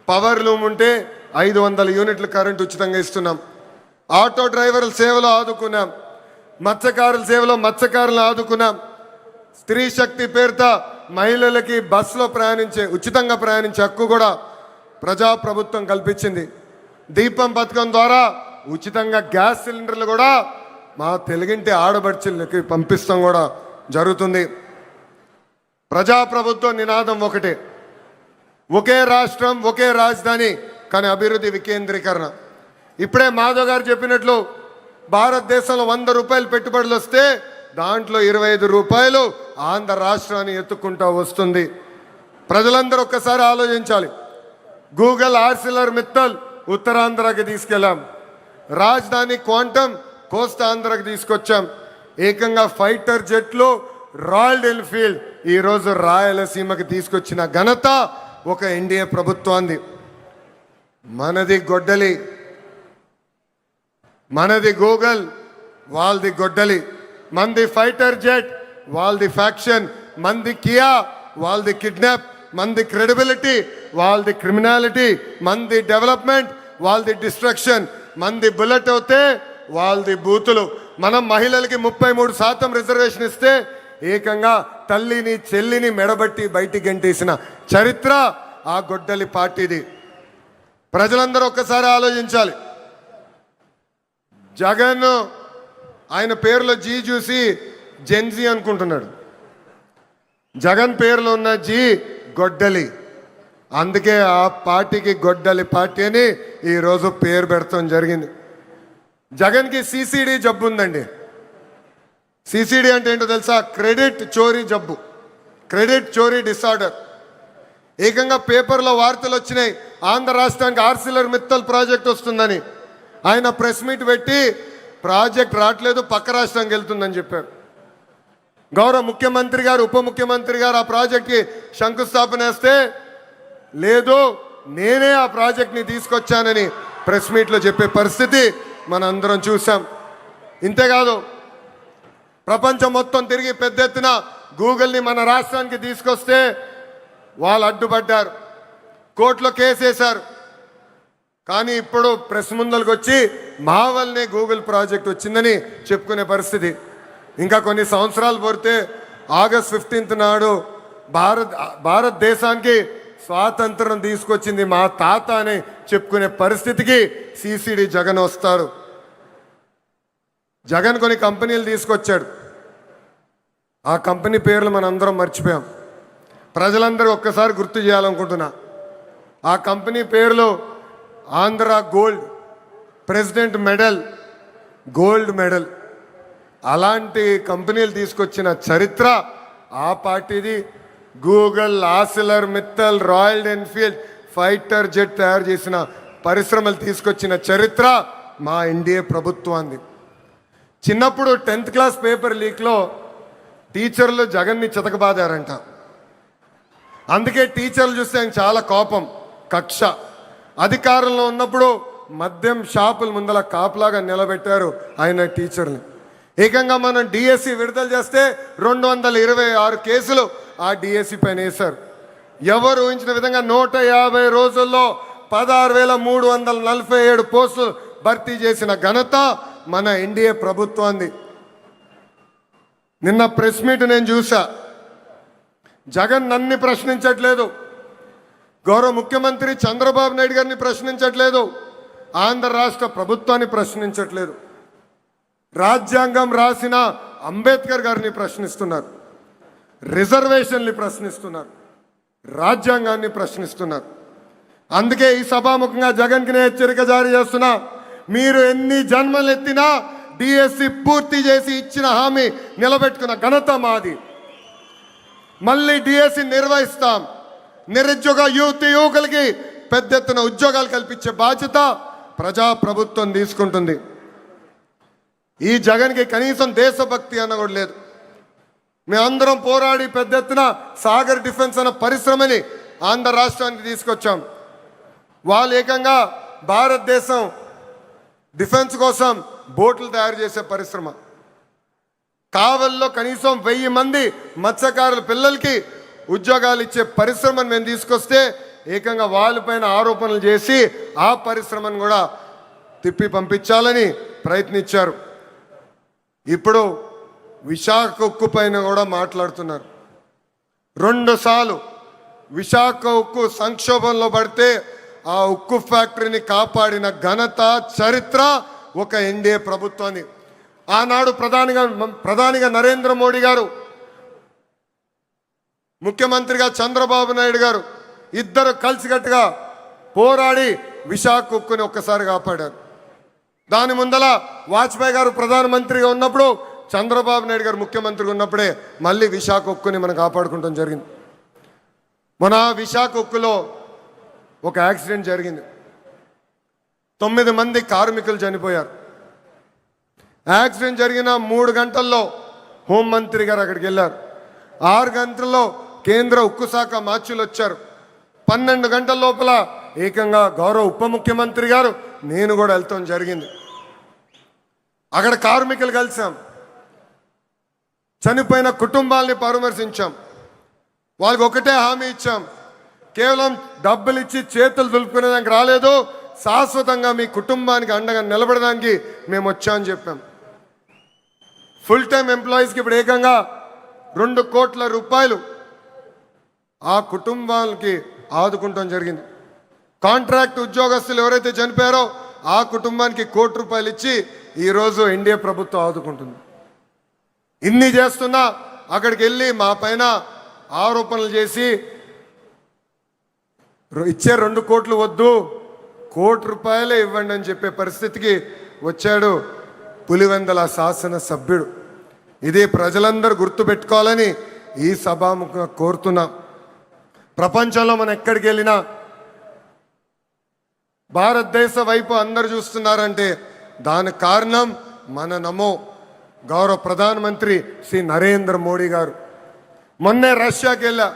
Power loom ఉంటే 500 యూనిట్ల current ఉచితంగా ఇస్తున్నాం. ఆటో డ్రైవర్ల సేవలో ఆదుకున్నాం. మత్స్యకారుల సేవలో మత్స్యకారులను ఆదుకున్నాం. స్త్రీ శక్తి పేరుతో మహిళలకి బస్సులో ఉచితంగా ప్రయాణించే హక్కు కూడా ప్రజాప్రభుత్వం కల్పించింది. దీపం పథకం ద్వారా ఉచితంగా గ్యాస్ సిలిండర్లు కూడా మా తెలుగింటి ఆడబడుచులకి పంపిస్తాం కూడా జరుగుతుంది. ప్రజాప్రభుత్వం నినాదం ఒకటే, ఒకే రాష్ట్రం ఒకే రాజధాని, కానీ అభివృద్ధి వికేంద్రీకరణ. ఇప్పుడే మాధవ్ గారు చెప్పినట్లు భారతదేశంలో 100 రూపాయలు పెట్టుబడులు వస్తే దాంట్లో 25 రూపాయలు ఆంధ్ర రాష్ట్రాన్ని ఎత్తుకుంటూ వస్తుంది. ప్రజలందరూ ఒక్కసారి ఆలోచించాలి. గూగుల్ ఆర్సిలర్ మిత్తల్ ఉత్తరాంధ్రకి తీసుకెళ్ళాం, రాజధాని క్వాంటమ్ కోస్తాంధ్రకి తీసుకొచ్చాం. ఏకంగా ఫైటర్ జెట్లు రాయల్ ఎన్ఫీల్డ్ ఈరోజు రాయలసీమకి తీసుకొచ్చిన ఘనత ఒక ఎన్డీఏ ప్రభుత్వాన్ని. మనది గొడ్డలి, మనది గూగుల్, వాళ్ళది గొడ్డలి. మంది ఫైటర్ జెట్, వాళ్ళది ఫ్యాక్షన్. మంది కియా, వాళ్ళది కిడ్నాప్. మంది క్రెడిబిలిటీ, వాళ్ళది క్రిమినాలిటీ. మంది డెవలప్మెంట్, వాళ్ళది డిస్ట్రక్షన్. మంది బుల్లెట్ అవుతే వాళ్ళది బూతులు. మనం మహిళలకి 33% రిజర్వేషన్ ఇస్తే ఏకంగా తల్లిని చెల్లిని మెడబట్టి బయటికి గంటేసిన చరిత్ర ఆ గొడ్డలి పార్టీది. ప్రజలందరూ ఒక్కసారి ఆలోచించాలి. జగన్ ఆయన పేరులో జీ చూసి జెన్జీ అనుకుంటున్నాడు. జగన్ పేరులో ఉన్న జీ గొడ్డలి, అందుకే ఆ పార్టీకి గొడ్డలి పార్టీ అని ఈరోజు పేరు పెడతాం జరిగింది. జగన్కి సిసిడి జబ్బు ఉందండి. సిసిడి అంటే ఏంటో తెలుసా? క్రెడిట్ చోరీ జబ్బు, క్రెడిట్ చోరీ డిసార్డర్. ఏకంగా పేపర్లో వార్తలు వచ్చినాయి, ఆంధ్ర రాష్ట్రానికి ఆర్సిలర్ మిత్తల్ ప్రాజెక్ట్ వస్తుందని. ఆయన ప్రెస్ మీట్ పెట్టి ప్రాజెక్ట్ రావట్లేదు, పక్క రాష్ట్రానికి వెళ్తుందని చెప్పారు. గౌరవ ముఖ్యమంత్రి గారు, ఉప ముఖ్యమంత్రి గారు ఆ ప్రాజెక్ట్కి శంకుస్థాపన వేస్తే లేదు నేనే ఆ ప్రాజెక్ట్ని తీసుకొచ్చానని ప్రెస్ మీట్లో చెప్పే పరిస్థితి మనందరం చూసాం. ఇంతేకాదు, ప్రపంచం మొత్తం తిరిగి పెద్ద ఎత్తున గూగుల్ని మన రాష్ట్రానికి తీసుకొస్తే వాళ్ళు అడ్డుపడ్డారు, కోర్టులో కేసేశారు. కానీ ఇప్పుడు ప్రెస్ ముందరికి వచ్చి మా వల్లనే గూగుల్ ప్రాజెక్ట్ వచ్చిందని చెప్పుకునే పరిస్థితి. ఇంకా కొన్ని సంవత్సరాలు పోతే ఆగస్ట్ 15 నాడు భారతదేశానికి స్వాతంత్రం తీసుకొచ్చింది మా తాత అని చెప్పుకునే పరిస్థితికి సిసిడి జగన్ వస్తారు. జగన్ కొన్ని కంపెనీలు తీసుకొచ్చాడు. ఆ కంపెనీ పేర్లు మనందరం మర్చిపోయాం. ప్రజలందరూ ఒక్కసారి గుర్తు చేయాలనుకుంటున్నా. ఆ కంపెనీ పేర్లు Andhra gold, president medal, gold medal. అలాంటి కంపెనీలు తీసుకొచ్చిన చరిత్ర ఆ పార్టీది. Google, Arcelor Mittal, royal Enfield, fighter jet తయారు చేసిన పరిశ్రమలు తీసుకొచ్చిన చరిత్ర మా ఎన్డీఏ ప్రభుత్వాన్ని. చిన్నప్పుడు 10th క్లాస్ పేపర్ లీక్లో టీచర్లు జగన్ని చితకబాదారంట. అందుకే టీచర్లు చూస్తే ఆయన చాలా కోపం, కక్ష. అధికారంలో ఉన్నప్పుడు మద్యం షాపుల ముందల కాపులాగా నిలబెట్టారు ఆయన టీచర్ని. ఏకంగా మనం డిఎస్సి విడుదల చేస్తే 226 కేసులు ఆ డిఎస్సి పైన వేశారు. ఎవరు ఊహించిన విధంగా 150 రోజుల్లో 16,347 పోస్టులు భర్తీ చేసిన ఘనత మన ఎన్డీఏ ప్రభుత్వాన్ని. నిన్న ప్రెస్ మీట్ నేను చూసా. జగన్ నన్ను ప్రశ్నించట్లేదు, గౌరవ ముఖ్యమంత్రి చంద్రబాబు నాయుడు గారిని ప్రశ్నించట్లేదు, ఆంధ్ర రాష్ట్ర ప్రభుత్వాన్ని ప్రశ్నించట్లేదు. రాజ్యాంగం రాసిన అంబేద్కర్ గారిని ప్రశ్నిస్తున్నారు, రిజర్వేషన్ని ప్రశ్నిస్తున్నారు, రాజ్యాంగాన్ని ప్రశ్నిస్తున్నారు. అందుకే ఈ సభాముఖంగా జగన్కి నేను హెచ్చరిక జారీ చేస్తున్నా. మీరు ఎన్ని జన్మలు ఎత్తినా డిఎస్సి పూర్తి చేసి ఇచ్చిన హామీ నిలబెట్టుకున్న ఘనత మాది. మళ్ళీ డిఎస్సి నిర్వహిస్తాం. నిరుద్యోగ యువకులకి పెద్ద ఎత్తున ఉద్యోగాలు కల్పించే బాధ్యత ప్రజాప్రభుత్వం తీసుకుంటుంది. ఈ జగన్కి కనీసం దేశభక్తి అన్న కూడా లేదు. మేమందరం పోరాడి పెద్ద ఎత్తున సాగర్ డిఫెన్స్ అన్న పరిశ్రమని ఆంధ్ర రాష్ట్రానికి తీసుకొచ్చాం. వాళ్ళు ఏకంగా భారతదేశం డిఫెన్స్ కోసం బోట్లు తయారు చేసే పరిశ్రమ. కావల్లో కనీసం 1000 మంది మత్స్యకారుల పిల్లలకి ఉద్యోగాలు ఇచ్చే పరిశ్రమను మేము తీసుకొస్తే ఏకంగా వాళ్ళపైన ఆరోపణలు చేసి ఆ పరిశ్రమను కూడా తిప్పి పంపించాలని ప్రయత్నించారు. ఇప్పుడు విశాఖ ఉక్కు పైన కూడా మాట్లాడుతున్నారు. 2 సార్లు విశాఖ ఉక్కు సంక్షోభంలో పడితే ఆ ఉక్కు ఫ్యాక్టరీని కాపాడిన ఘనత చరిత్ర ఒక ఎన్డీఏ ప్రభుత్వాన్ని. ఆనాడు ప్రధానిగా నరేంద్ర మోడీ గారు, ముఖ్యమంత్రిగా చంద్రబాబు నాయుడు గారు ఇద్దరు కలిసికట్టుగా పోరాడి విశాఖ ఉక్కుని ఒక్కసారి కాపాడారు. దాని ముందల వాజ్పేయి గారు ప్రధానమంత్రిగా ఉన్నప్పుడు, చంద్రబాబు నాయుడు గారు ముఖ్యమంత్రిగా ఉన్నప్పుడే మళ్ళీ విశాఖ ఉక్కుని మనం కాపాడుకుంటాం జరిగింది. మన విశాఖ ఉక్కులో ఒక యాక్సిడెంట్ జరిగింది. 9 మంది కార్మికులు చనిపోయారు. యాక్సిడెంట్ జరిగిన 3 గంటల్లో హోంమంత్రి గారు అక్కడికి వెళ్ళారు. 6 గంటల్లో కేంద్ర ఉక్కు శాఖ మార్చులు వచ్చారు. 12 గంటల లోపల ఏకంగా గౌరవ ఉప ముఖ్యమంత్రి గారు నేను కూడా వెళ్తాం జరిగింది. అక్కడ కార్మికులు కలిసాం, చనిపోయిన కుటుంబాలని పరామర్శించాం. వాళ్ళకి ఒకటే హామీ ఇచ్చాం, కేవలం డబ్బులు ఇచ్చి చేతులు దులుపుకునేదానికి రాలేదు, శాశ్వతంగా మీ కుటుంబానికి అండగా నిలబడడానికి మేము వచ్చామని చెప్పాం. ఫుల్ టైం ఎంప్లాయీస్కి ఇప్పుడు ఏకంగా 2 కోట్ల రూపాయలు ఆ కుటుంబాలకి ఆదుకుంటాం జరిగింది. కాంట్రాక్ట్ ఉద్యోగస్తులు ఎవరైతే చనిపోయారో ఆ కుటుంబానికి 1 కోటి రూపాయలు ఇచ్చి ఈరోజు ఎన్డీఏ ప్రభుత్వం ఆదుకుంటుంది. ఇన్ని చేస్తున్నా అక్కడికి వెళ్ళి మా పైన ఆరోపణలు చేసి ఇచ్చే 2 కోట్లు వద్దు, 1 కోటి రూపాయలే ఇవ్వండి అని చెప్పే పరిస్థితికి వచ్చాడు పులివెందల శాసన సభ్యుడు. ఇది ప్రజలందరూ గుర్తుపెట్టుకోవాలని ఈ సభాముఖంగా కోరుతున్నాం. ప్రపంచంలో మనం ఎక్కడికి వెళ్ళినా భారతదేశ వైపు అందరు చూస్తున్నారంటే దానికి కారణం మన నమో గౌరవ ప్రధానమంత్రి శ్రీ నరేంద్ర మోడీ గారు. మొన్నే రష్యాకి వెళ్ళా,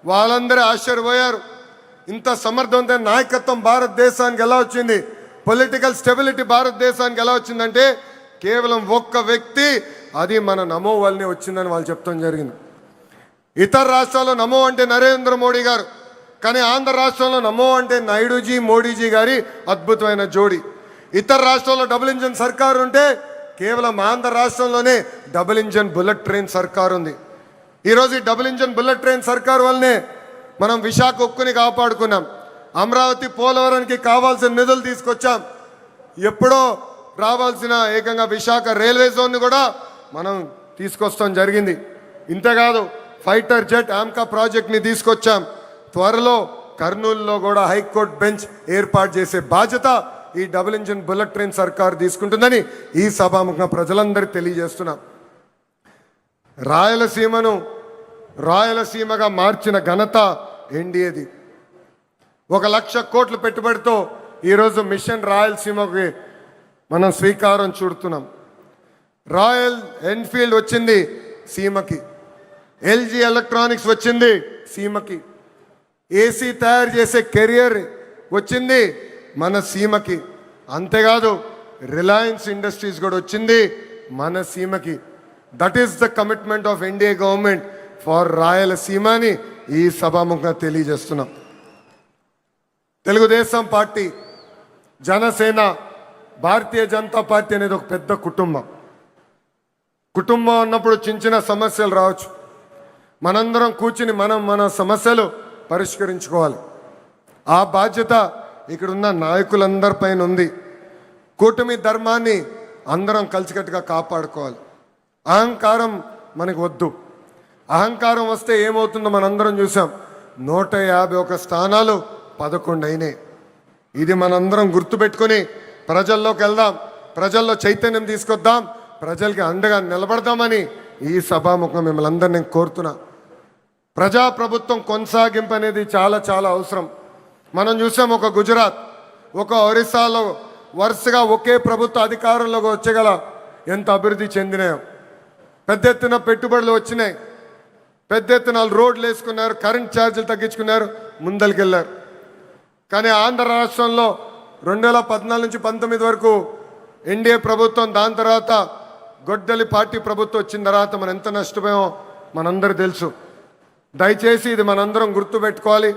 వాళ్ళందరూ ఆశ్చర్యపోయారు. ఇంత సమర్థవంతమైన నాయకత్వం భారతదేశానికి ఎలా వచ్చింది, పొలిటికల్ స్టెబిలిటీ భారతదేశానికి ఎలా వచ్చిందంటే కేవలం ఒక్క వ్యక్తి, అది మన నమో వల్లనే వచ్చిందని వాళ్ళు చెప్తాం జరిగింది. ఇతర రాష్ట్రాల్లో నమో అంటే నరేంద్ర మోడీ గారు, కానీ ఆంధ్ర రాష్ట్రంలో నమో అంటే నాయుడుజీ మోడీజీ గారి అద్భుతమైన జోడి. ఇతర రాష్ట్రాల్లో డబుల్ ఇంజన్ సర్కారు ఉంటే కేవలం ఆంధ్ర రాష్ట్రంలోనే డబుల్ ఇంజన్ బుల్లెట్ ట్రైన్ సర్కారు ఉంది. ఈరోజు ఈ డబుల్ ఇంజన్ బుల్లెట్ ట్రైన్ సర్కారు వల్లనే మనం విశాఖ ఉక్కుని కాపాడుకున్నాం. అమరావతి పోలవరానికి కావాల్సిన నిధులు తీసుకొచ్చాం. ఎప్పుడో రావాల్సిన ఏకంగా విశాఖ రైల్వే జోన్ని కూడా మనం తీసుకొస్తాం జరిగింది. ఇంతేకాదు ఫైటర్ జెట్ ఆమ్కా ప్రాజెక్ట్ని తీసుకొచ్చాం. త్వరలో కర్నూలులో కూడా హైకోర్టు బెంచ్ ఏర్పాటు చేసే బాధ్యత ఈ డబుల్ ఇంజిన్ బుల్లెట్ ట్రైన్ సర్కారు తీసుకుంటుందని ఈ సభాముఖంగా ప్రజలందరికీ తెలియజేస్తున్నాం. రాయలసీమను రాయలసీమగా మార్చిన ఘనత ఎన్డీఏది. 1,00,000 కోట్ల పెట్టుబడితో ఈరోజు మిషన్ రాయలసీమకి మనం శ్రీకారం చుడుతున్నాం. రాయల్ ఎన్ఫీల్డ్ వచ్చింది సీమకి, ఎల్జీ ఎలక్ట్రానిక్స్ వచ్చింది సీమకి, ఏసీ తయారు చేసే కెరియర్ వచ్చింది మన సీమకి. అంతేకాదు రిలయన్స్ ఇండస్ట్రీస్ కూడా వచ్చింది మన సీమకి. That is the commitment of NDA government for రాయలసీమని ఈ సభాముఖంగా తెలియజేస్తున్నాం. తెలుగుదేశం పార్టీ, జనసేన, భారతీయ జనతా పార్టీ అనేది ఒక పెద్ద కుటుంబం. కుటుంబం అన్నప్పుడు చిన్న సమస్యలు రావచ్చు. మనందరం కూర్చుని మన సమస్యలు పరిష్కరించుకోవాలి. ఆ బాధ్యత ఇక్కడున్న నాయకులందరిపైన ఉంది. కూటమి ధర్మాన్ని అందరం కలిసికట్టుగా కాపాడుకోవాలి. అహంకారం మనకు వద్దు. అహంకారం వస్తే ఏమవుతుందో మనందరం చూసాం. 151 స్థానాలు 11 అయినాయి. ఇది మనందరం గుర్తుపెట్టుకొని ప్రజల్లోకి వెళ్దాం, ప్రజల్లో చైతన్యం తీసుకొద్దాం, ప్రజలకి అండగా నిలబడదామని ఈ సభాముఖం మిమ్మల్ని అందరినీ నేను కోరుతున్నా. ప్రజాప్రభుత్వం కొనసాగింపు అనేది చాలా చాలా అవసరం. మనం చూసాం, ఒక గుజరాత్, ఒక ఒరిస్సాలో వరుసగా ఒకే ప్రభుత్వ అధికారంలోకి వచ్చగల ఎంత అభివృద్ధి చెందినాయో. పెద్ద ఎత్తున పెట్టుబడులు వచ్చినాయి, పెద్ద ఎత్తున రోడ్లు వేసుకున్నారు, కరెంట్ ఛార్జీలు తగ్గించుకున్నారు, ముందరికెళ్ళారు. కానీ ఆంధ్ర రాష్ట్రంలో 2014 నుంచి 19 వరకు ఎన్డీఏ ప్రభుత్వం, దాని తర్వాత గొడ్డలి పార్టీ ప్రభుత్వం వచ్చిన తర్వాత మనం ఎంత నష్టపోయామో మనందరూ తెలుసు. దయచేసి ఇది మనందరం గుర్తుపెట్టుకోవాలి.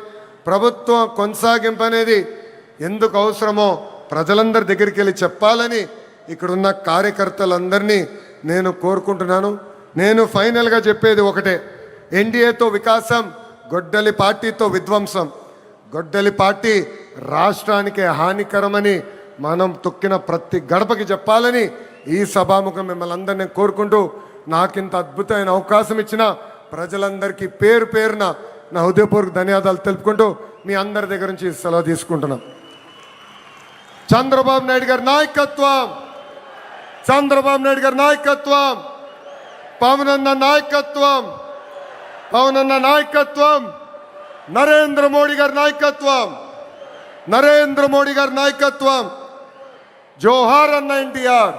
ప్రభుత్వం కొనసాగింపు అనేది ఎందుకు అవసరమో ప్రజలందరి దగ్గరికి వెళ్ళి చెప్పాలని ఇక్కడున్న కార్యకర్తలందరినీ నేను కోరుకుంటున్నాను. నేను ఫైనల్గా చెప్పేది ఒకటే, ఎన్డీఏతో వికాసం, గొడ్డలి పార్టీతో విధ్వంసం. గొడ్డలి పార్టీ రాష్ట్రానికి హానికరమని మనం తొక్కిన ప్రతి గడపకి చెప్పాలని ఈ సభాముఖం మిమ్మల్ని అందరినీ కోరుకుంటూ, నాకింత అద్భుతమైన అవకాశం ఇచ్చిన ప్రజలందరికీ పేరు పేరున నా హృదయపూర్వక ధన్యవాదాలు తెలుపుకుంటూ మీ అందరి దగ్గర నుంచి సెలవు తీసుకుంటున్నాం. చంద్రబాబు నాయుడు గారి నాయకత్వం, చంద్రబాబు నాయుడు గారి నాయకత్వం, పవన్ అన్న నాయకత్వం, పవన్ అన్న నాయకత్వం, నరేంద్ర మోడీ గారి నాయకత్వం, నరేంద్ర మోడీ గారి నాయకత్వం. జోహార్ అన్న ఎన్టీఆర్.